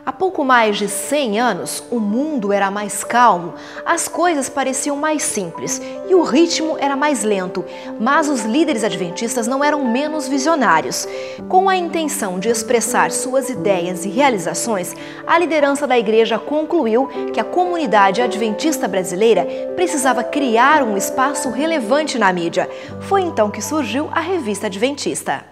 Há pouco mais de 100 anos, o mundo era mais calmo, as coisas pareciam mais simples e o ritmo era mais lento, mas os líderes adventistas não eram menos visionários. Com a intenção de expressar suas ideias e realizações, a liderança da igreja concluiu que a comunidade adventista brasileira precisava criar um espaço relevante na mídia. Foi então que surgiu a Revista Adventista.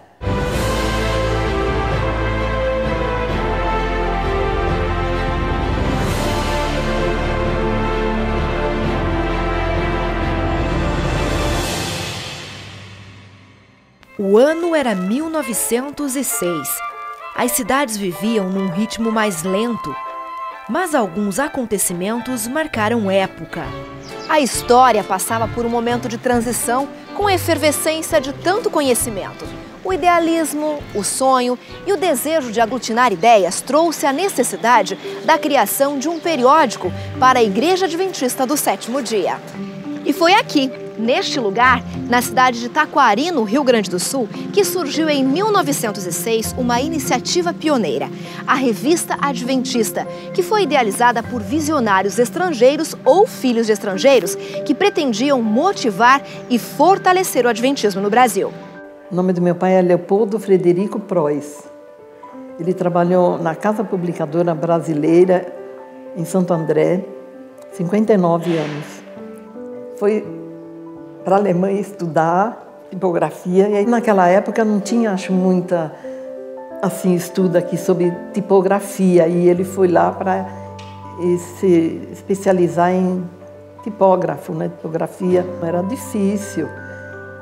O ano era 1906. As cidades viviam num ritmo mais lento, mas alguns acontecimentos marcaram época. A história passava por um momento de transição com a efervescência de tanto conhecimento. O idealismo, o sonho e o desejo de aglutinar ideias trouxe a necessidade da criação de um periódico para a Igreja Adventista do Sétimo Dia. E foi aqui, neste lugar, na cidade de Taquari, no Rio Grande do Sul, que surgiu em 1906 uma iniciativa pioneira, a Revista Adventista, que foi idealizada por visionários estrangeiros ou filhos de estrangeiros que pretendiam motivar e fortalecer o adventismo no Brasil. O nome do meu pai é Leopoldo Frederico Preuss. Ele trabalhou na Casa Publicadora Brasileira, em Santo André, 59 anos. Foi para a Alemanha estudar tipografia, e aí naquela época não tinha, acho, muita estudo aqui sobre tipografia, e ele foi lá para se especializar em tipógrafo, né? Tipografia era difícil,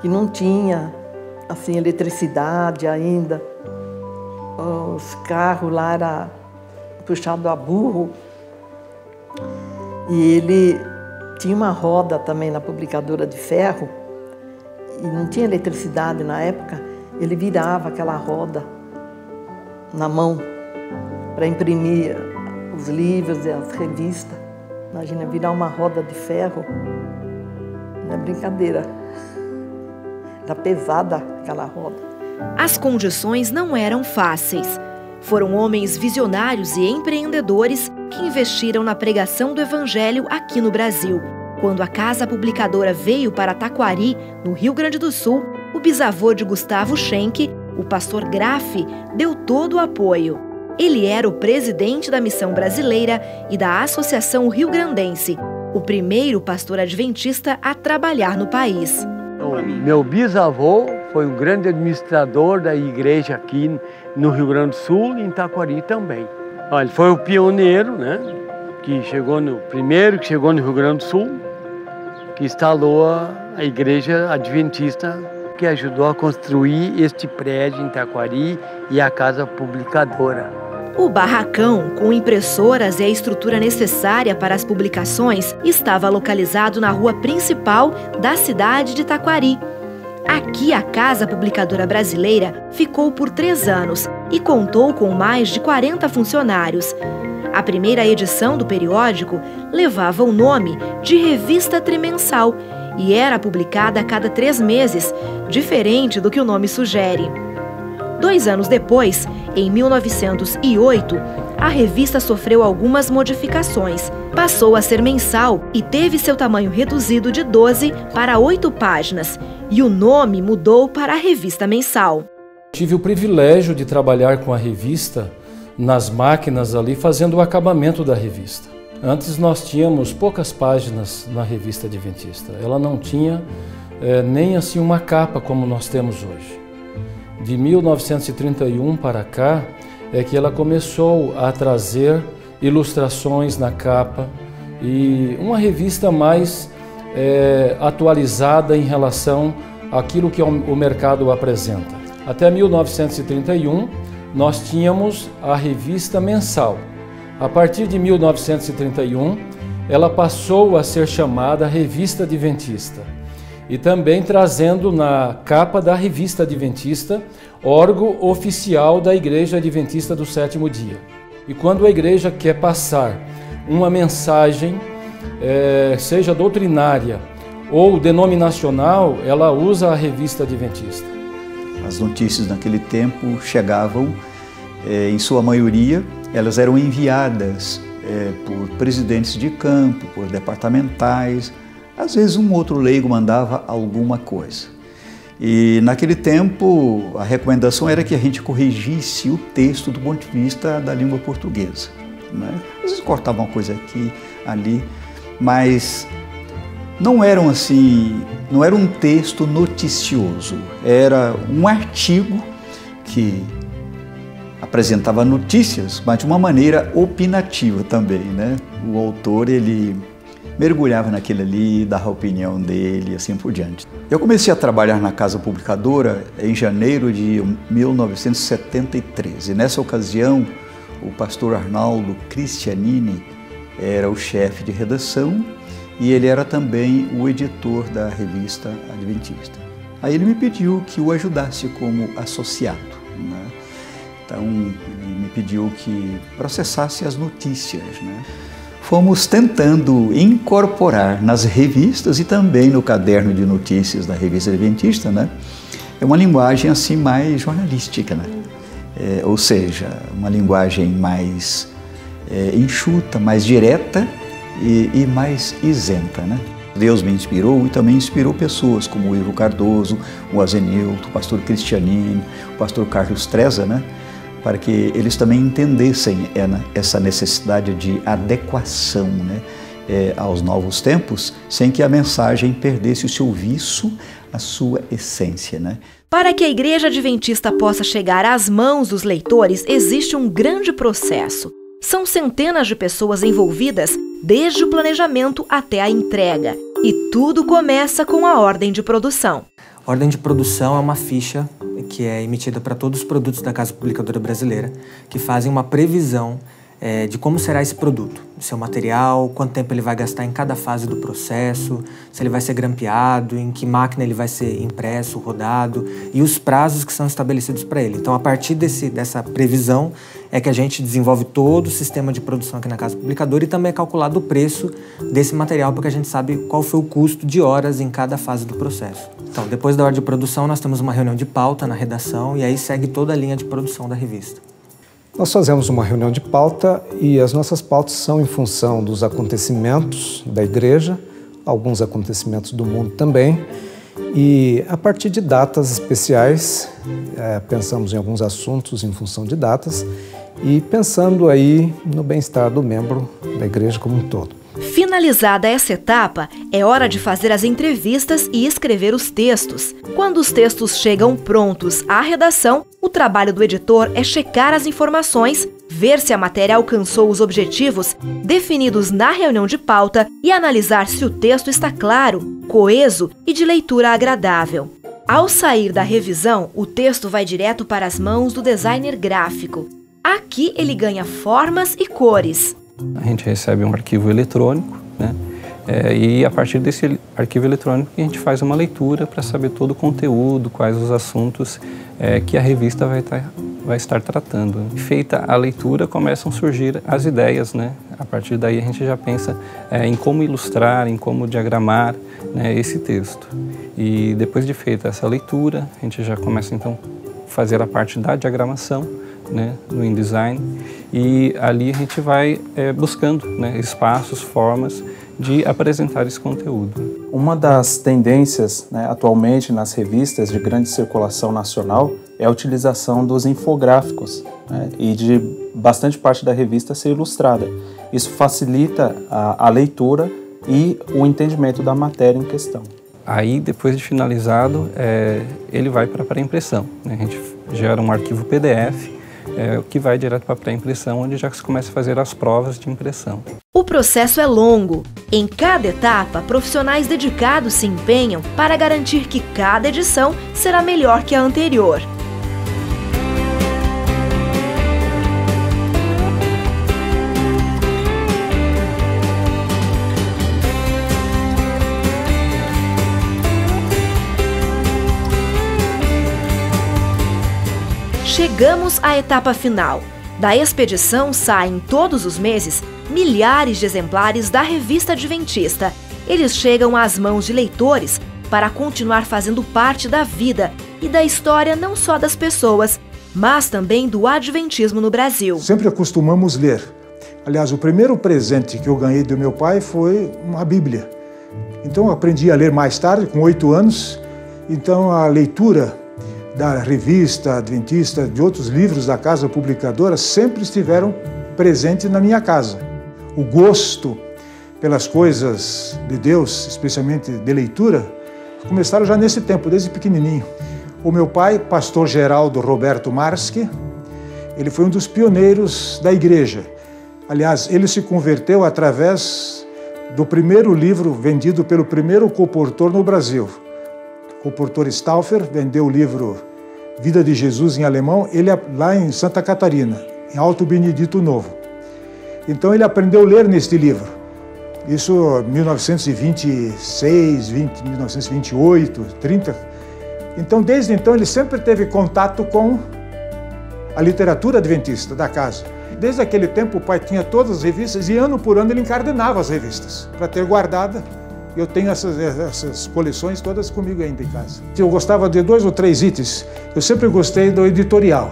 que não tinha eletricidade ainda, os carros lá eram puxados a burro, e ele tinha uma roda também na publicadora de ferro, e não tinha eletricidade na época, ele virava aquela roda na mão para imprimir os livros e as revistas. Imagina, virar uma roda de ferro, não é brincadeira, era pesada aquela roda. As condições não eram fáceis. Foram homens visionários e empreendedores que investiram na pregação do Evangelho aqui no Brasil. Quando a Casa Publicadora veio para Taquari, no Rio Grande do Sul, o bisavô de Gustavo Schenck, o pastor Graff, deu todo o apoio. Ele era o presidente da Missão Brasileira e da Associação Rio-Grandense, o primeiro pastor adventista a trabalhar no país. Meu bisavô foi um grande administrador da igreja aqui no Rio Grande do Sul e em Taquari também. Ele foi o pioneiro, né, que chegou no Rio Grande do Sul, que instalou a igreja adventista, que ajudou a construir este prédio em Taquari e a Casa Publicadora. O barracão, com impressoras e a estrutura necessária para as publicações, estava localizado na rua principal da cidade de Taquari. Aqui a Casa Publicadora Brasileira ficou por 3 anos e contou com mais de 40 funcionários. A primeira edição do periódico levava o nome de Revista Trimensal e era publicada a cada 3 meses, diferente do que o nome sugere. 2 anos depois, em 1908, a revista sofreu algumas modificações. Passou a ser mensal e teve seu tamanho reduzido de 12 para 8 páginas, e o nome mudou para a Revista Mensal. Tive o privilégio de trabalhar com a revista nas máquinas ali, fazendo o acabamento da revista. Antes nós tínhamos poucas páginas na Revista Adventista. Ela não tinha nem assim uma capa como nós temos hoje. De 1931 para cá é que ela começou a trazer ilustrações na capa e uma revista mais atualizada em relação àquilo que o mercado apresenta. Até 1931 nós tínhamos a revista mensal. A partir de 1931 ela passou a ser chamada Revista Adventista. E também trazendo na capa da Revista Adventista, órgão oficial da Igreja Adventista do Sétimo Dia. E quando a igreja quer passar uma mensagem, seja doutrinária ou denominacional, ela usa a Revista Adventista. As notícias naquele tempo chegavam, em sua maioria, Elas eram enviadas por presidentes de campo, por departamentais. Às vezes um outro leigo mandava alguma coisa. E naquele tempo a recomendação era que a gente corrigisse o texto do ponto de vista da língua portuguesa, né? Às vezes cortava uma coisa aqui, ali, mas não era um texto noticioso, era um artigo que apresentava notícias, mas de uma maneira opinativa também, né? O autor, ele mergulhava naquele ali, dava a opinião dele e assim por diante. Eu comecei a trabalhar na Casa Publicadora em janeiro de 1973 e nessa ocasião o pastor Arnaldo Cristianini era o chefe de redação e ele era também o editor da revista Adventista. Aí ele me pediu que o ajudasse como associado, né? Então ele me pediu que processasse as notícias, né? Fomos tentando incorporar nas revistas e também no caderno de notícias da revista Adventista, né? É uma linguagem assim mais jornalística, né? Ou seja, uma linguagem mais enxuta, mais direta e mais isenta, né? Deus me inspirou e também inspirou pessoas como o Ivo Cardoso, o Azenilto, o pastor Cristianini, o pastor Carlos Treza, né? Para que eles também entendessem essa necessidade de adequação, né, aos novos tempos, sem que a mensagem perdesse o seu viço, a sua essência, né? Para que a Igreja Adventista possa chegar às mãos dos leitores, existe um grande processo. São centenas de pessoas envolvidas, desde o planejamento até a entrega. E tudo começa com a ordem de produção. Ordem de produção é uma ficha que é emitida para todos os produtos da Casa Publicadora Brasileira, que fazem uma previsão de como será esse produto, o seu material, quanto tempo ele vai gastar em cada fase do processo, se ele vai ser grampeado, em que máquina ele vai ser impresso, rodado e os prazos que são estabelecidos para ele. Então, a partir dessa previsão é que a gente desenvolve todo o sistema de produção aqui na Casa Publicadora e também é calculado o preço desse material, porque a gente sabe qual foi o custo de horas em cada fase do processo. Então, depois da ordem de produção, nós temos uma reunião de pauta na redação e aí segue toda a linha de produção da revista. Nós fazemos uma reunião de pauta e as nossas pautas são em função dos acontecimentos da igreja, alguns acontecimentos do mundo também, e a partir de datas especiais, pensamos em alguns assuntos em função de datas e pensando aí no bem-estar do membro da igreja como um todo. Finalizada essa etapa, é hora de fazer as entrevistas e escrever os textos. Quando os textos chegam prontos à redação, o trabalho do editor é checar as informações, ver se a matéria alcançou os objetivos definidos na reunião de pauta e analisar se o texto está claro, coeso e de leitura agradável. Ao sair da revisão, o texto vai direto para as mãos do designer gráfico. Aqui ele ganha formas e cores. A gente recebe um arquivo eletrônico, né? E a partir desse arquivo eletrônico a gente faz uma leitura para saber todo o conteúdo, quais os assuntos que a revista vai estar tratando. Feita a leitura, começam a surgir as ideias, né? A partir daí a gente já pensa em como ilustrar, em como diagramar, né, esse texto. E depois de feita essa leitura, a gente já começa então a fazer a parte da diagramação, né, no InDesign, e ali a gente vai buscando, né, espaços, formas de apresentar esse conteúdo. Uma das tendências, né, atualmente nas revistas de grande circulação nacional é a utilização dos infográficos, né, e de bastante parte da revista ser ilustrada. Isso facilita a leitura e o entendimento da matéria em questão. Aí, depois de finalizado, ele vai para a pré-impressão, né? A gente gera um arquivo PDF, que vai direto para a pré-impressão, onde já se começa a fazer as provas de impressão. O processo é longo. Em cada etapa, profissionais dedicados se empenham para garantir que cada edição será melhor que a anterior. Chegamos à etapa final. Da expedição saem todos os meses milhares de exemplares da revista Adventista. Eles chegam às mãos de leitores para continuar fazendo parte da vida e da história não só das pessoas, mas também do adventismo no Brasil. Sempre acostumamos ler. Aliás, o primeiro presente que eu ganhei do meu pai foi uma Bíblia. Então eu aprendi a ler mais tarde, com 8 anos. Então a leitura da revista adventista, de outros livros da casa publicadora, sempre estiveram presentes na minha casa. O gosto pelas coisas de Deus, especialmente de leitura, começaram já nesse tempo, desde pequenininho. O meu pai, pastor Geraldo Roberto Marschi, ele foi um dos pioneiros da igreja. Aliás, ele se converteu através do primeiro livro vendido pelo primeiro colportor no Brasil. O colportor Stauffer vendeu o livro Vida de Jesus em alemão, ele lá em Santa Catarina, em Alto Benedito Novo. Então ele aprendeu a ler neste livro. Isso em 1926, 1928, 30. Então, desde então, ele sempre teve contato com a literatura adventista da casa. Desde aquele tempo, o pai tinha todas as revistas e ano por ano ele encadernava as revistas para ter guardada. Eu tenho essas coleções todas comigo ainda em casa. Eu gostava de 2 ou 3 itens. Eu sempre gostei do editorial.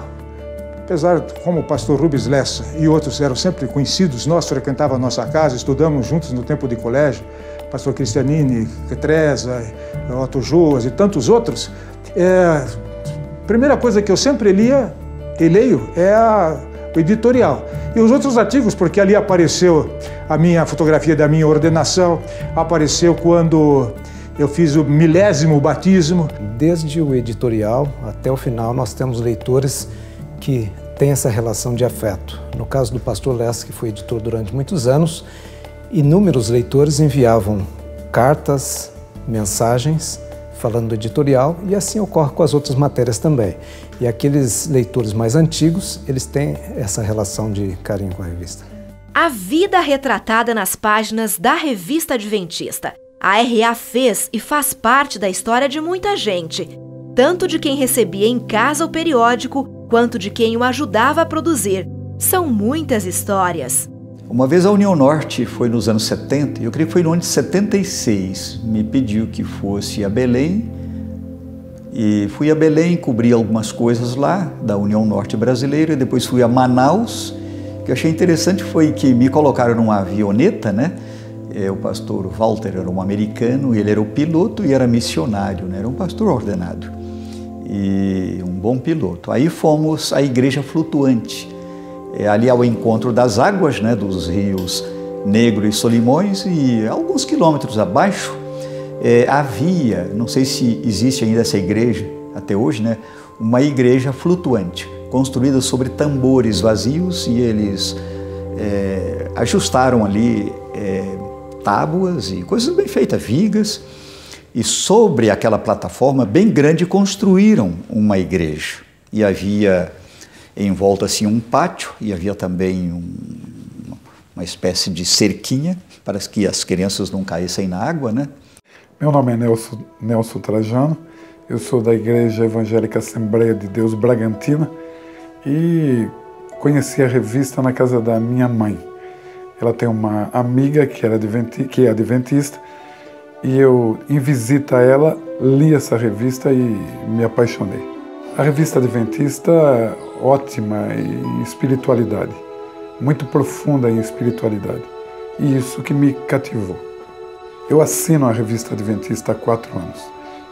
Apesar, como o pastor Rubens Lessa e outros eram sempre conhecidos, nós frequentávamos a nossa casa, estudamos juntos no tempo de colégio, pastor Cristianini, Treza, Otto Joas e tantos outros. A primeira coisa que eu sempre lia e leio é o editorial. E os outros artigos, porque ali apareceu a minha fotografia da minha ordenação, apareceu quando eu fiz o 1000º batismo. Desde o editorial até o final, nós temos leitores que têm essa relação de afeto. No caso do pastor Lessa, que foi editor durante muitos anos, inúmeros leitores enviavam cartas, mensagens, falando do editorial, e assim ocorre com as outras matérias também. E aqueles leitores mais antigos, eles têm essa relação de carinho com a revista. A vida retratada nas páginas da Revista Adventista. A RA fez e faz parte da história de muita gente, tanto de quem recebia em casa o periódico, quanto de quem o ajudava a produzir. São muitas histórias. Uma vez a União Norte, foi nos anos 70, eu creio que foi no ano de 76, me pediu que fosse a Belém, e fui a Belém, cobri algumas coisas lá da União Norte Brasileira, depois fui a Manaus. O que eu achei interessante foi que me colocaram numa avioneta, né? O pastor Walter era um americano, ele era o piloto e era missionário, né? Era um pastor ordenado e um bom piloto. Aí fomos à Igreja Flutuante, ali ao encontro das águas, né, dos rios Negro e Solimões, e alguns quilômetros abaixo havia, não sei se existe ainda essa igreja até hoje, né, uma igreja flutuante, construída sobre tambores vazios, e eles ajustaram ali tábuas e coisas bem feitas, vigas, e sobre aquela plataforma bem grande construíram uma igreja. E havia em volta assim um pátio, e havia também uma espécie de cerquinha para que as crianças não caíssem na água, né? Meu nome é Nelson Trajano, eu sou da Igreja Evangélica Assembleia de Deus Bragantina e conheci a revista na casa da minha mãe. Ela tem uma amiga que é adventista, e eu, em visita a ela, li essa revista e me apaixonei. A revista adventista é ótima em espiritualidade, muito profunda em espiritualidade, e isso que me cativou. Eu assino a revista adventista há 4 anos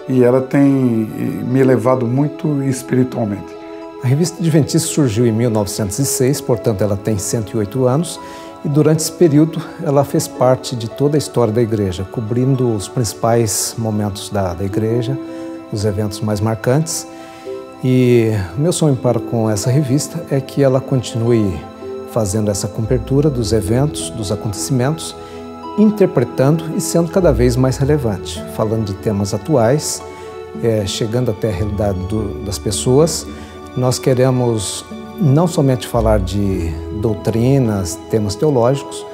e ela tem me elevado muito espiritualmente. A revista adventista surgiu em 1906, portanto ela tem 108 anos, e durante esse período ela fez parte de toda a história da igreja, cobrindo os principais momentos da igreja, os eventos mais marcantes. E o meu sonho para com essa revista é que ela continue fazendo essa cobertura dos eventos, dos acontecimentos, interpretando e sendo cada vez mais relevante, falando de temas atuais, chegando até a realidade das pessoas. Nós queremos não somente falar de doutrinas, temas teológicos,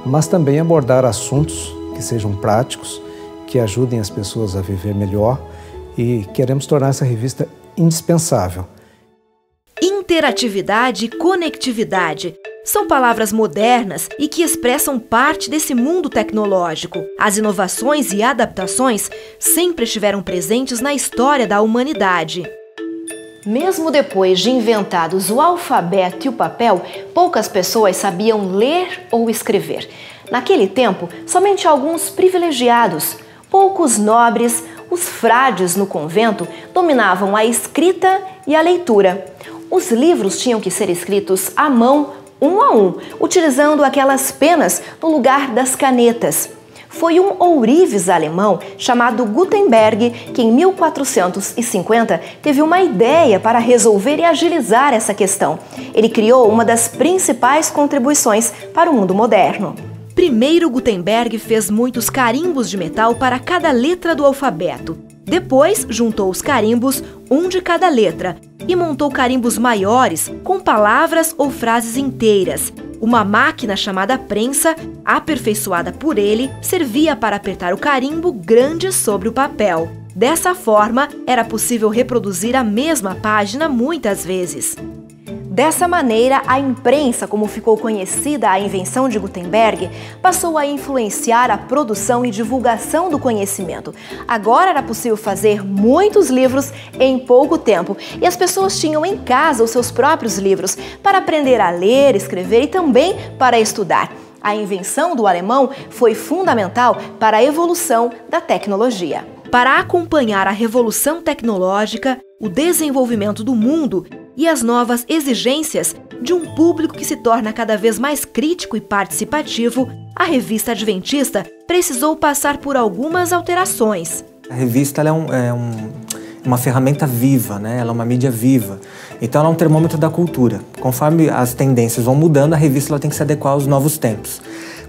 mas também abordar assuntos que sejam práticos, que ajudem as pessoas a viver melhor, e queremos tornar essa revista indispensável. Interatividade e conectividade são palavras modernas e que expressam parte desse mundo tecnológico. As inovações e adaptações sempre estiveram presentes na história da humanidade. Mesmo depois de inventados o alfabeto e o papel, poucas pessoas sabiam ler ou escrever. Naquele tempo, somente alguns privilegiados, poucos nobres, os frades no convento, dominavam a escrita e a leitura. Os livros tinham que ser escritos à mão, um a um, utilizando aquelas penas no lugar das canetas. Foi um ourives alemão chamado Gutenberg que, em 1450, teve uma ideia para resolver e agilizar essa questão. Ele criou uma das principais contribuições para o mundo moderno. Primeiro, Gutenberg fez muitos carimbos de metal para cada letra do alfabeto. Depois, juntou os carimbos, um de cada letra, e montou carimbos maiores com palavras ou frases inteiras. Uma máquina chamada prensa, aperfeiçoada por ele, servia para apertar o carimbo grande sobre o papel. Dessa forma, era possível reproduzir a mesma página muitas vezes. Dessa maneira, a imprensa, como ficou conhecida a invenção de Gutenberg, passou a influenciar a produção e divulgação do conhecimento. Agora era possível fazer muitos livros em pouco tempo e as pessoas tinham em casa os seus próprios livros para aprender a ler, escrever e também para estudar. A invenção do alemão foi fundamental para a evolução da tecnologia. Para acompanhar a revolução tecnológica, o desenvolvimento do mundo e as novas exigências de um público que se torna cada vez mais crítico e participativo, a revista Adventista precisou passar por algumas alterações. A revista ela é uma ferramenta viva, né? Ela é uma mídia viva. Então ela é um termômetro da cultura. Conforme as tendências vão mudando, a revista ela tem que se adequar aos novos tempos.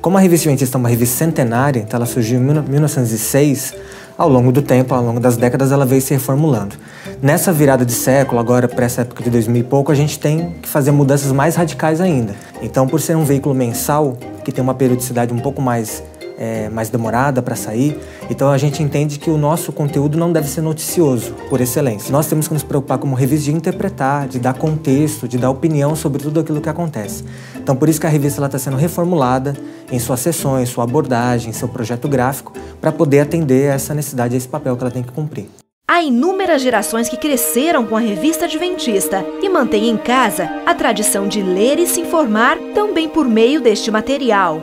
Como a revista Adventista é uma revista centenária, então ela surgiu em 1906, ao longo do tempo, ao longo das décadas, ela veio se reformulando. Nessa virada de século, agora para essa época de 2000 e pouco, a gente tem que fazer mudanças mais radicais ainda. Então, por ser um veículo mensal, que tem uma periodicidade um pouco mais demorada para sair, então a gente entende que o nosso conteúdo não deve ser noticioso, por excelência. Nós temos que nos preocupar como revista de interpretar, de dar contexto, de dar opinião sobre tudo aquilo que acontece. Então por isso que a revista está sendo reformulada em suas seções, sua abordagem, seu projeto gráfico, para poder atender a essa necessidade, a esse papel que ela tem que cumprir. Há inúmeras gerações que cresceram com a revista Adventista e mantêm em casa a tradição de ler e se informar também por meio deste material.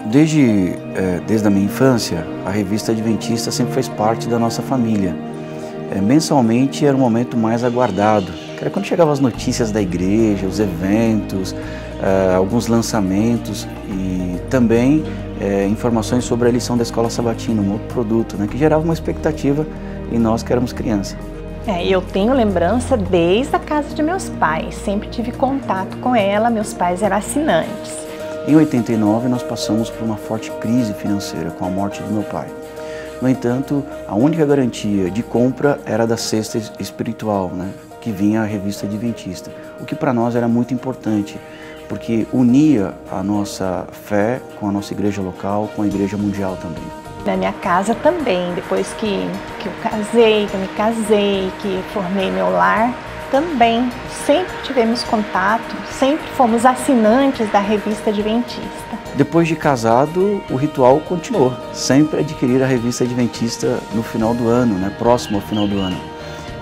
Desde a minha infância, a revista Adventista sempre fez parte da nossa família. Mensalmente era um momento mais aguardado, que era quando chegavam as notícias da igreja, os eventos, alguns lançamentos e também informações sobre a lição da Escola Sabatina, um outro produto, né, que gerava uma expectativa em nós que éramos crianças. Eu tenho lembrança desde a casa de meus pais, sempre tive contato com ela, meus pais eram assinantes. Em 89, nós passamos por uma forte crise financeira com a morte do meu pai. No entanto, a única garantia de compra era da cesta espiritual, né, que vinha a revista Adventista, o que para nós era muito importante, porque unia a nossa fé com a nossa igreja local, com a igreja mundial também. Na minha casa também, depois que eu me casei, que formei meu lar, também sempre tivemos contato, sempre fomos assinantes da revista Adventista. Depois de casado, o ritual continuou, sempre adquirir a revista Adventista no final do ano, né, próximo ao final do ano.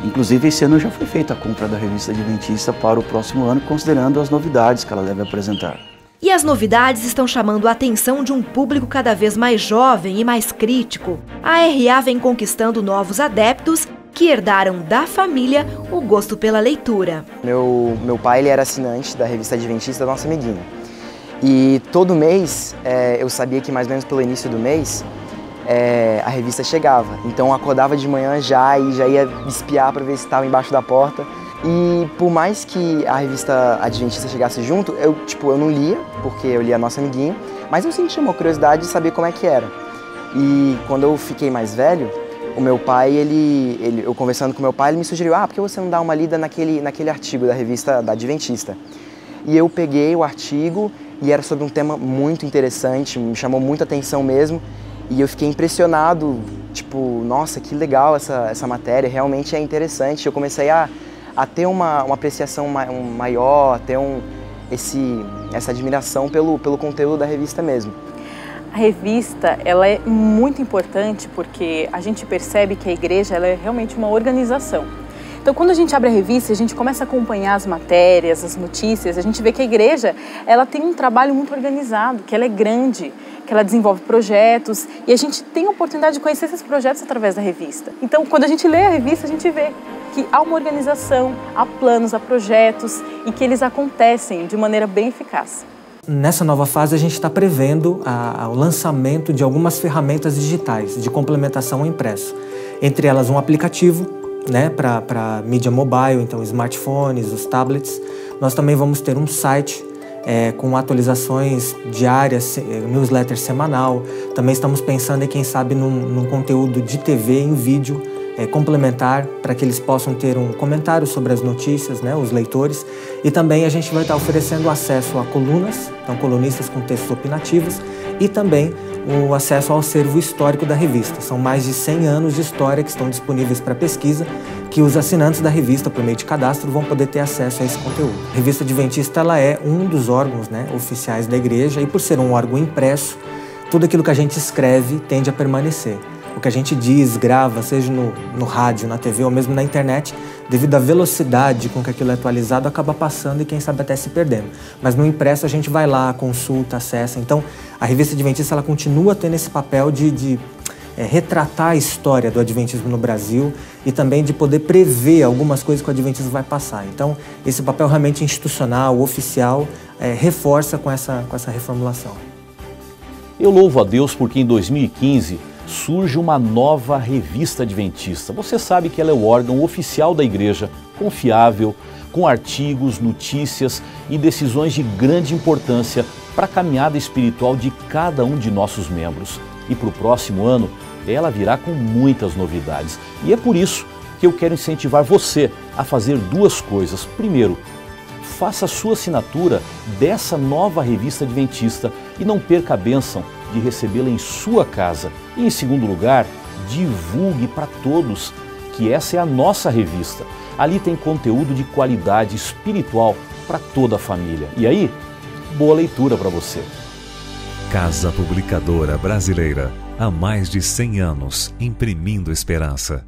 Inclusive, esse ano já foi feita a compra da revista Adventista para o próximo ano, considerando as novidades que ela deve apresentar. E as novidades estão chamando a atenção de um público cada vez mais jovem e mais crítico. A RA vem conquistando novos adeptos que herdaram da família o gosto pela leitura. Meu pai ele era assinante da revista Adventista, nosso amiguinho. E todo mês, eu sabia que mais ou menos pelo início do mês, a revista chegava. Então eu acordava de manhã e já ia espiar para ver se estava embaixo da porta. E por mais que a revista Adventista chegasse junto, eu não lia, porque eu lia Nosso Amiguinho, mas eu sentia uma curiosidade de saber como é que era. E quando eu fiquei mais velho, o meu pai, eu conversando com meu pai, ele me sugeriu, por que você não dá uma lida naquele artigo da revista da Adventista? E eu peguei o artigo e era sobre um tema muito interessante, me chamou muita atenção mesmo, e eu fiquei impressionado, nossa, que legal essa matéria, realmente é interessante. Eu comecei a ter uma apreciação maior, a ter essa admiração pelo conteúdo da revista mesmo. A revista ela é muito importante porque a gente percebe que a igreja ela é realmente uma organização. Então, quando a gente abre a revista, a gente começa a acompanhar as matérias, as notícias, a gente vê que a igreja, ela tem um trabalho muito organizado, que ela é grande, que ela desenvolve projetos, e a gente tem a oportunidade de conhecer esses projetos através da revista. Então, quando a gente lê a revista, a gente vê que há uma organização, há planos, há projetos, e que eles acontecem de maneira bem eficaz. Nessa nova fase, a gente está prevendo o lançamento de algumas ferramentas digitais de complementação ao impresso. Entre elas, um aplicativo, né, para mídia mobile, então smartphones, os tablets. Nós também vamos ter um site com atualizações diárias, newsletter semanal. Também estamos pensando em, quem sabe, num conteúdo de TV em vídeo complementar, para que eles possam ter um comentário sobre as notícias, né, os leitores. E também a gente vai estar oferecendo acesso a colunas, então colunistas com textos opinativos, e também o acesso ao acervo histórico da revista. São mais de 100 anos de história que estão disponíveis para pesquisa, que os assinantes da revista, por meio de cadastro, vão poder ter acesso a esse conteúdo. A Revista Adventista, ela é um dos órgãos, né, oficiais da igreja, e por ser um órgão impresso, tudo aquilo que a gente escreve tende a permanecer. O que a gente diz, grava, seja no rádio, na TV ou mesmo na internet, devido à velocidade com que aquilo é atualizado, acaba passando e quem sabe até se perdendo. Mas no impresso a gente vai lá, consulta, acessa. Então a Revista Adventista, ela continua tendo esse papel de retratar a história do Adventismo no Brasil e também de poder prever algumas coisas que o Adventismo vai passar. Então esse papel realmente institucional, oficial, reforça com essa reformulação. Eu louvo a Deus porque em 2015 surge uma nova Revista Adventista. Você sabe que ela é o órgão oficial da igreja, confiável, com artigos, notícias e decisões de grande importância para a caminhada espiritual de cada um de nossos membros. E para o próximo ano, ela virá com muitas novidades. E é por isso que eu quero incentivar você a fazer duas coisas. Primeiro, faça a sua assinatura dessa nova Revista Adventista e não perca a bênção de recebê-la em sua casa. E em segundo lugar, divulgue para todos que essa é a nossa revista. Ali tem conteúdo de qualidade espiritual para toda a família. E aí, boa leitura para você. Casa Publicadora Brasileira, há mais de 100 anos, imprimindo esperança.